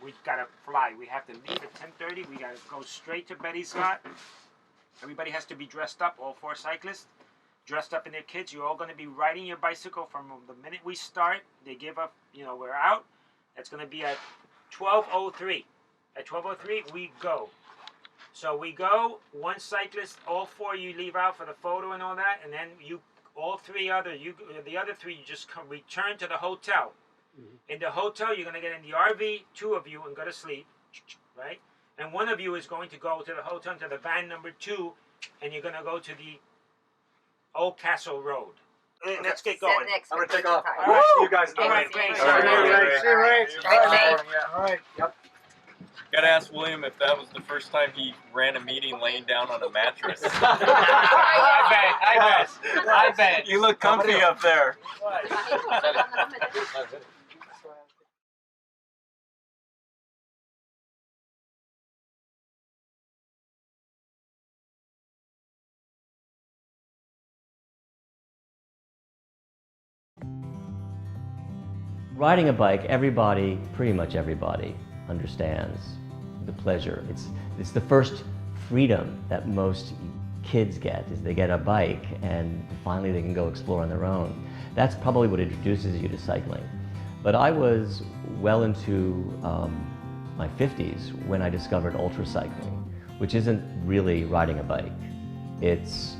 we gotta fly. We have to leave at 10:30. We gotta go straight to Betty's lot. Everybody has to be dressed up. All 4 cyclists dressed up in their kits. You're all gonna be riding your bicycle from the minute we start. They give up. We're out. It's gonna be at 12:03. At 12:03 we go. So we go. One cyclist. All 4 you leave out for the photo and all that, and then the other 3 you just return to the hotel. In the hotel, you're going to get in the RV, 2 of you, and go to sleep, right? And 1 of you is going to go to the hotel, to the van number 2, and you're going to go to the Old Castle Road. Let's get going. I'm going to take off. All right. See you guys. All right, Ray. All right. Yep. Gotta ask William if that was the first time he ran a meeting laying down on a mattress. I bet. You look comfy up there. Riding a bike, pretty much everybody, understands the pleasure. It's the first freedom that most kids get, is they get a bike and finally they can go explore on their own. That's probably what introduces you to cycling. But I was well into my 50s when I discovered ultracycling, which isn't really riding a bike. It's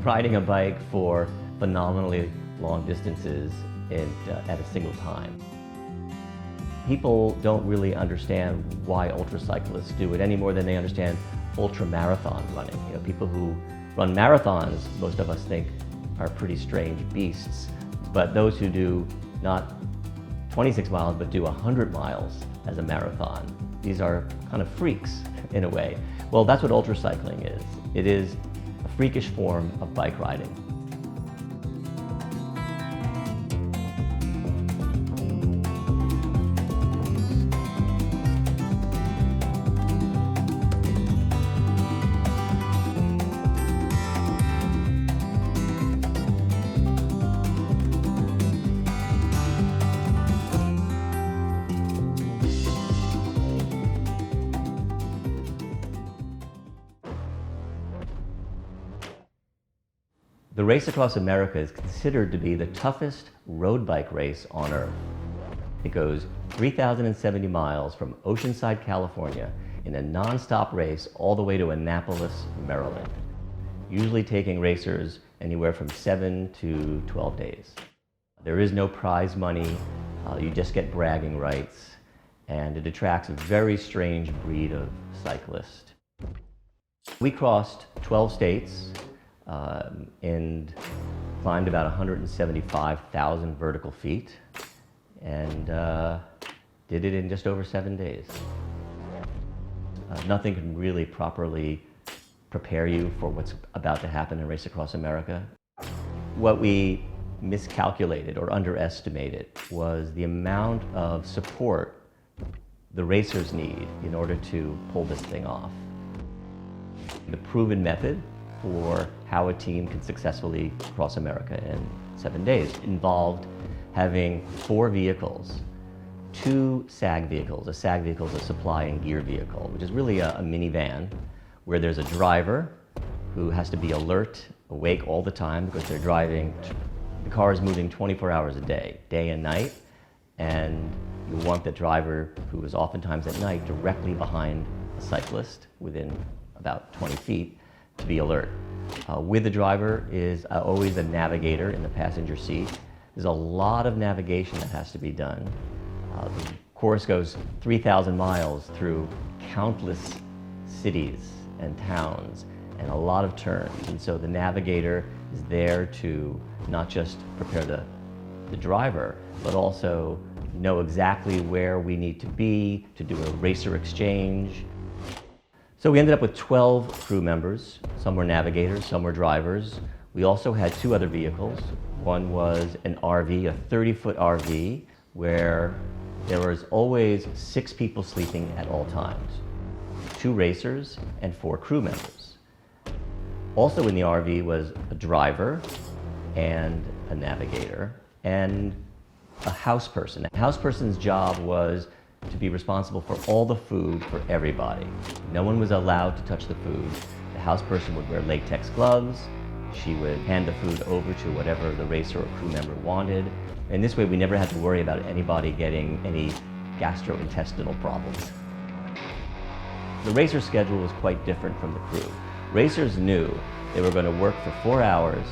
riding a bike for phenomenally long distances at a single time. People don't really understand why ultracyclists do it any more than they understand ultramarathon running. People who run marathons, most of us think, are pretty strange beasts. But those who do not 26 miles, but do 100 miles as a marathon, these are kind of freaks in a way. Well, that's what ultracycling is. It is a freakish form of bike riding. The race across America is considered to be the toughest road bike race on Earth. It goes 3,070 miles from Oceanside, California, in a non-stop race all the way to Annapolis, Maryland, usually taking racers anywhere from 7 to 12 days. There is no prize money, you just get bragging rights, and it attracts a very strange breed of cyclist. We crossed 12 states, and climbed about 175,000 vertical feet, and did it in just over 7 days. Nothing can really properly prepare you for what's about to happen in Race Across America. What we miscalculated or underestimated was the amount of support the racers need in order to pull this thing off. The proven method for how a team can successfully cross America in 7 days involved having 4 vehicles, 2 SAG vehicles. A SAG vehicle is a supply and gear vehicle, which is really a minivan where there's a driver who has to be alert, awake all the time because they're driving. The car is moving 24 hours a day, day and night, and you want the driver, who is oftentimes at night, directly behind a cyclist within about 20 feet, to be alert. With the driver is always a navigator in the passenger seat. There's a lot of navigation that has to be done. The course goes 3,000 miles through countless cities and towns and a lot of turns. And so the navigator is there to not just prepare the driver, but also know exactly where we need to be to do a racer exchange. So we ended up with 12 crew members. Some were navigators, some were drivers. We also had 2 other vehicles. One was an RV, a 30-foot RV, where there was always 6 people sleeping at all times. 2 racers and 4 crew members. Also in the RV was a driver and a navigator and a house person. A house person's job was to be responsible for all the food for everybody. No one was allowed to touch the food. The house person would wear latex gloves. She would hand the food over to whatever the racer or crew member wanted. And this way we never had to worry about anybody getting any gastrointestinal problems. The racer schedule was quite different from the crew. Racers knew they were going to work for 4 hours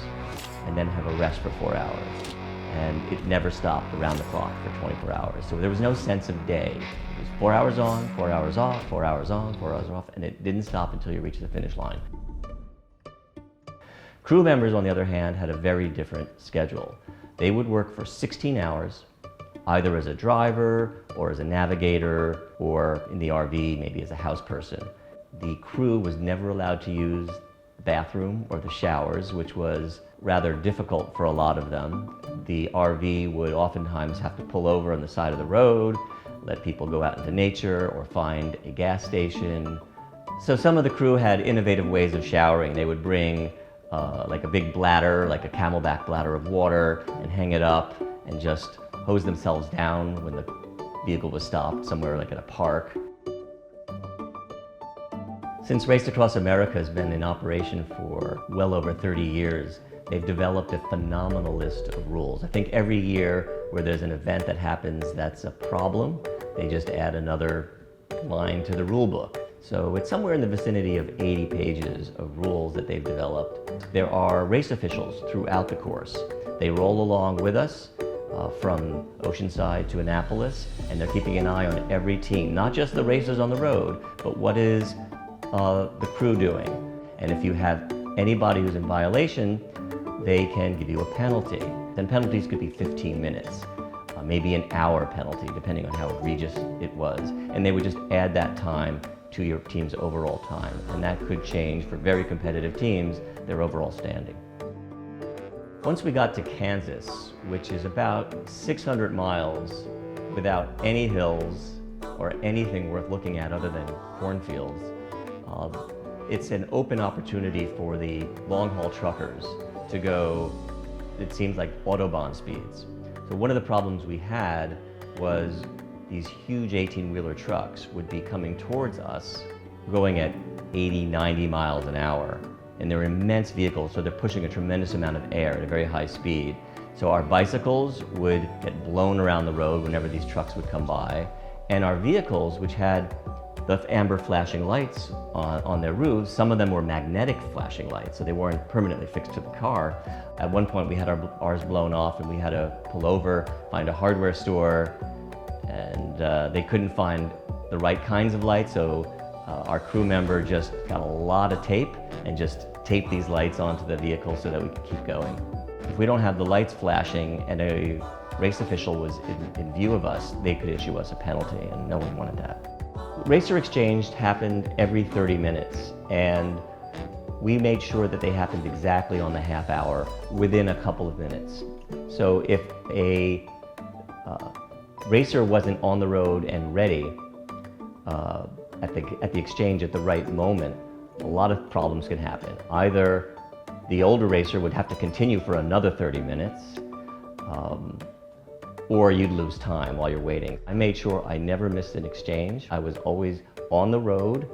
and then have a rest for 4 hours. And it never stopped around the clock for 24 hours. So there was no sense of day. It was 4 hours on, 4 hours off, 4 hours on, 4 hours off, and it didn't stop until you reached the finish line. Crew members, on the other hand, had a very different schedule. They would work for 16 hours, either as a driver or as a navigator or in the RV, maybe as a house person. The crew was never allowed to use the bathroom or the showers, which was rather difficult for a lot of them. The RV would oftentimes have to pull over on the side of the road, let people go out into nature or find a gas station. So some of the crew had innovative ways of showering. They would bring like a big bladder, like a camelback bladder of water, and hang it up and just hose themselves down when the vehicle was stopped somewhere like at a park. Since Race Across America has been in operation for well over 30 years, they've developed a phenomenal list of rules. I think every year where there's an event that happens that's a problem, they just add another line to the rule book. So it's somewhere in the vicinity of 80 pages of rules that they've developed. There are race officials throughout the course. They roll along with us from Oceanside to Annapolis, and they're keeping an eye on every team, not just the racers on the road, but what is the crew doing. And if you have anybody who's in violation, they can give you a penalty. And penalties could be 15 minutes, maybe an hour penalty, depending on how egregious it was. And they would just add that time to your team's overall time. And that could change, for very competitive teams, their overall standing. Once we got to Kansas, which is about 600 miles without any hills or anything worth looking at other than cornfields, it's an open opportunity for the long-haul truckers to go, it seems like, Autobahn speeds. So one of the problems we had was these huge 18-wheeler trucks would be coming towards us going at 80, 90 miles an hour. And they're immense vehicles, so they're pushing a tremendous amount of air at a very high speed. So our bicycles would get blown around the road whenever these trucks would come by. And our vehicles, which had the amber flashing lights on their roofs, some of them were magnetic flashing lights, so they weren't permanently fixed to the car. At one point we had ours blown off and we had to pull over, find a hardware store, and they couldn't find the right kinds of lights, so our crew member just got a lot of tape and just taped these lights onto the vehicle so that we could keep going. If we don't have the lights flashing and a race official was in view of us, they could issue us a penalty, and no one wanted that. Racer exchange happened every 30 minutes, and we made sure that they happened exactly on the half hour within a couple of minutes. So if a racer wasn't on the road and ready at the exchange at the right moment, a lot of problems could happen. Either the older racer would have to continue for another 30 minutes, or you'd lose time while you're waiting. I made sure I never missed an exchange. I was always on the road,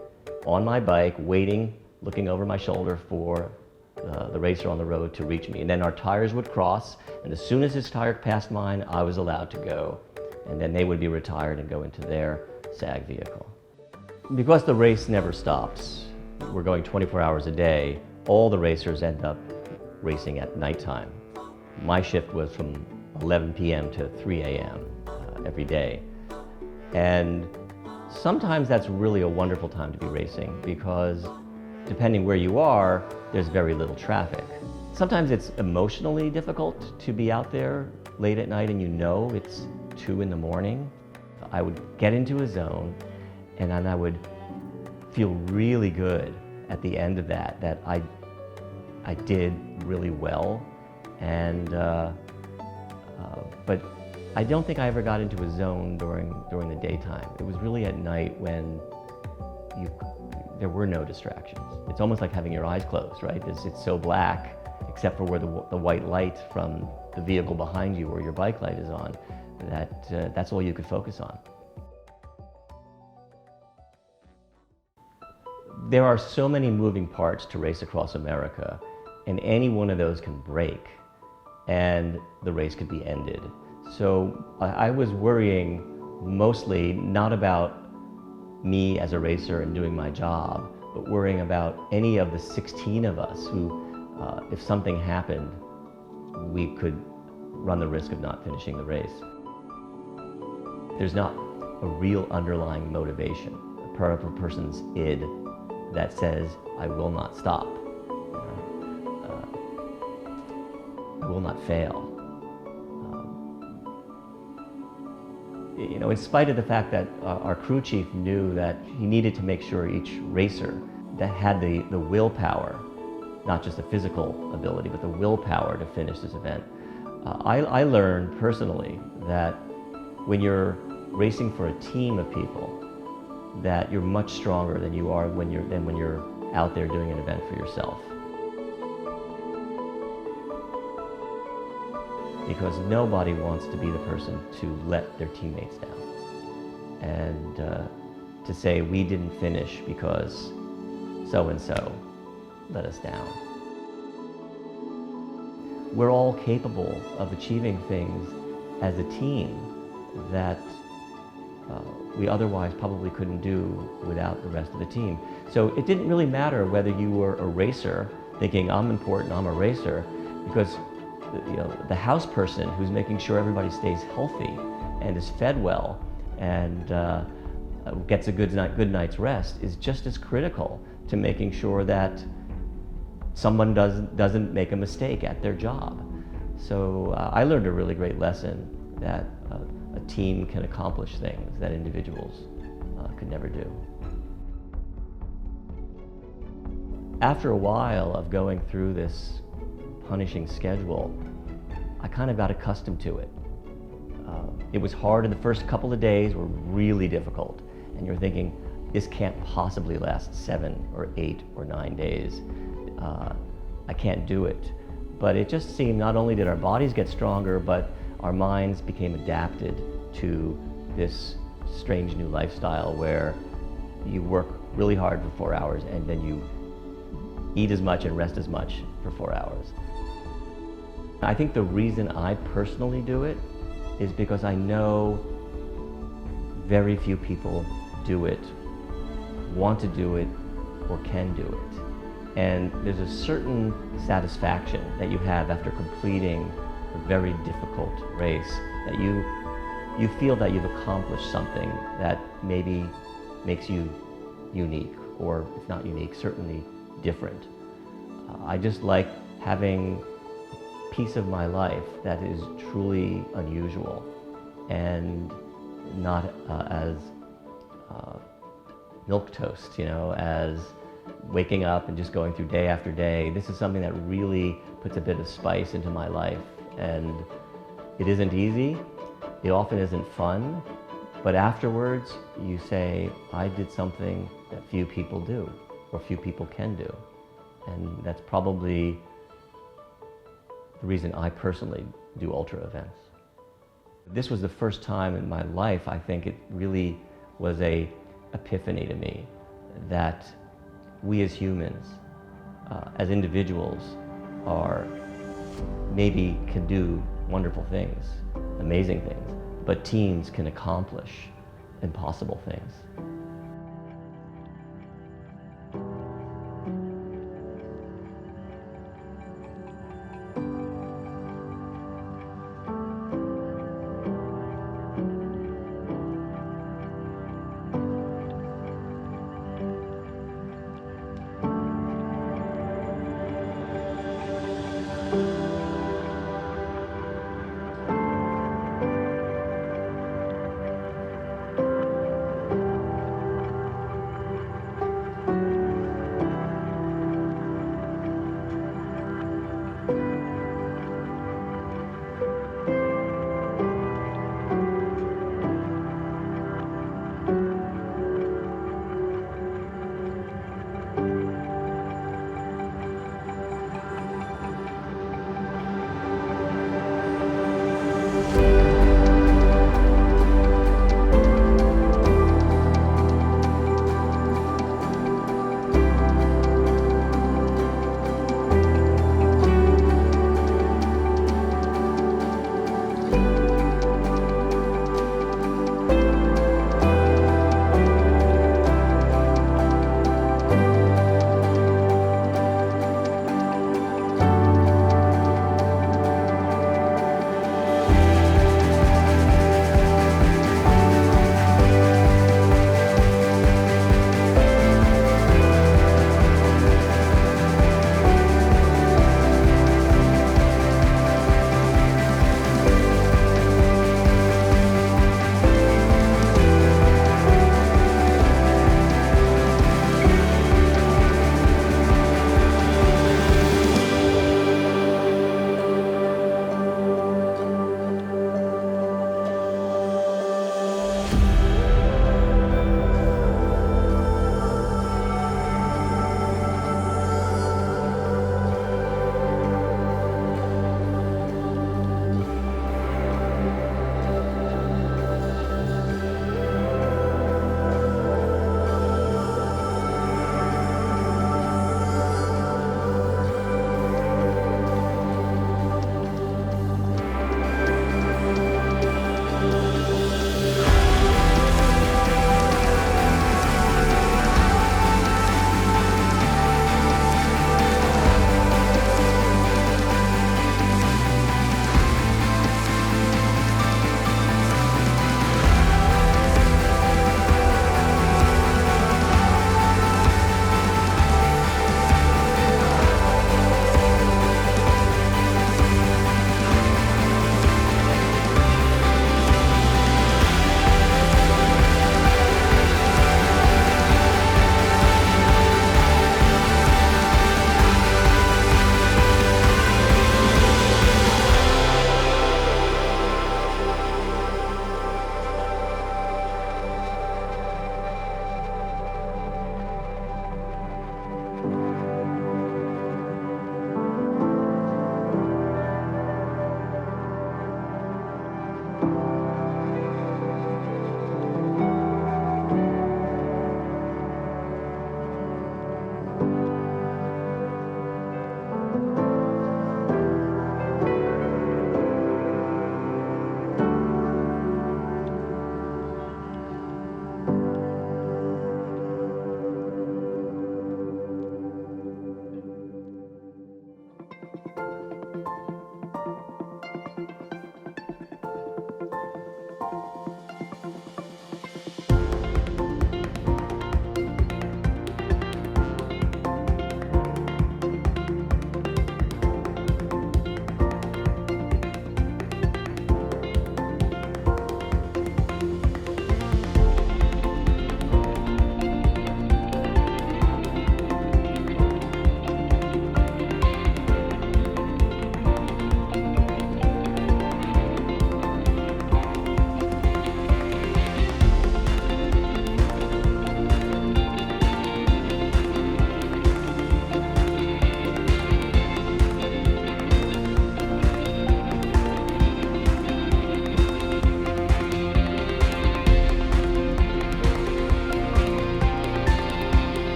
on my bike, waiting, looking over my shoulder for the racer on the road to reach me. And then our tires would cross, and as soon as his tire passed mine, I was allowed to go. And then they would be retired and go into their SAG vehicle. Because the race never stops, we're going 24 hours a day, all the racers end up racing at nighttime. My shift was from 11 p.m. to 3 a.m. Every day. And sometimes that's really a wonderful time to be racing because depending where you are, there's very little traffic. Sometimes it's emotionally difficult to be out there late at night and you know it's 2 in the morning. I would get into a zone and then I would feel really good at the end of that I did really well. And but I don't think I ever got into a zone during the daytime. It was really at night when there were no distractions. It's almost like having your eyes closed, right? It's so black, except for where the white light from the vehicle behind you or your bike light is on, that's all you could focus on. there are so many moving parts to Race Across America, and any one of those can break, and the race could be ended. So I was worrying mostly not about me as a racer and doing my job, but worrying about any of the 16 of us who, if something happened, we could run the risk of not finishing the race. There's not a real underlying motivation, a part of a person's id that says, I will not stop, I will not fail. In spite of the fact that our crew chief knew that he needed to make sure each racer that had the willpower, not just the physical ability, but the willpower to finish this event. I learned personally that when you're racing for a team of people, that you're much stronger than you are when you're out there doing an event for yourself. Because nobody wants to be the person to let their teammates down. And to say we didn't finish because so-and-so let us down. We're all capable of achieving things as a team that we otherwise probably couldn't do without the rest of the team. So it didn't really matter whether you were a racer thinking I'm important, I'm a racer, because the house person who's making sure everybody stays healthy and is fed well and gets a good night's rest is just as critical to making sure that someone doesn't make a mistake at their job. So I learned a really great lesson that a team can accomplish things that individuals could never do. After a while of going through this punishing schedule, I kind of got accustomed to it. It was hard in the first couple of days, were really difficult, and you're thinking, this can't possibly last 7 or 8 or 9 days. I can't do it. But it just seemed not only did our bodies get stronger, but our minds became adapted to this strange new lifestyle where you work really hard for 4 hours and then you eat as much and rest as much for 4 hours. I think the reason I personally do it is because I know very few people do it, want to do it, or can do it. And there's a certain satisfaction that you have after completing a very difficult race, that you feel that you've accomplished something that maybe makes you unique, or if not unique, certainly different. I just like having a piece of my life that is truly unusual and not as milquetoast, as waking up and just going through day after day. This is something that really puts a bit of spice into my life, and it isn't easy, it often isn't fun, but afterwards you say, I did something that few people do, or few people can do. And that's probably the reason I personally do ultra events. This was the first time in my life, I think it really was an epiphany to me that we as humans, as individuals, maybe can do wonderful things, amazing things, but teams can accomplish impossible things.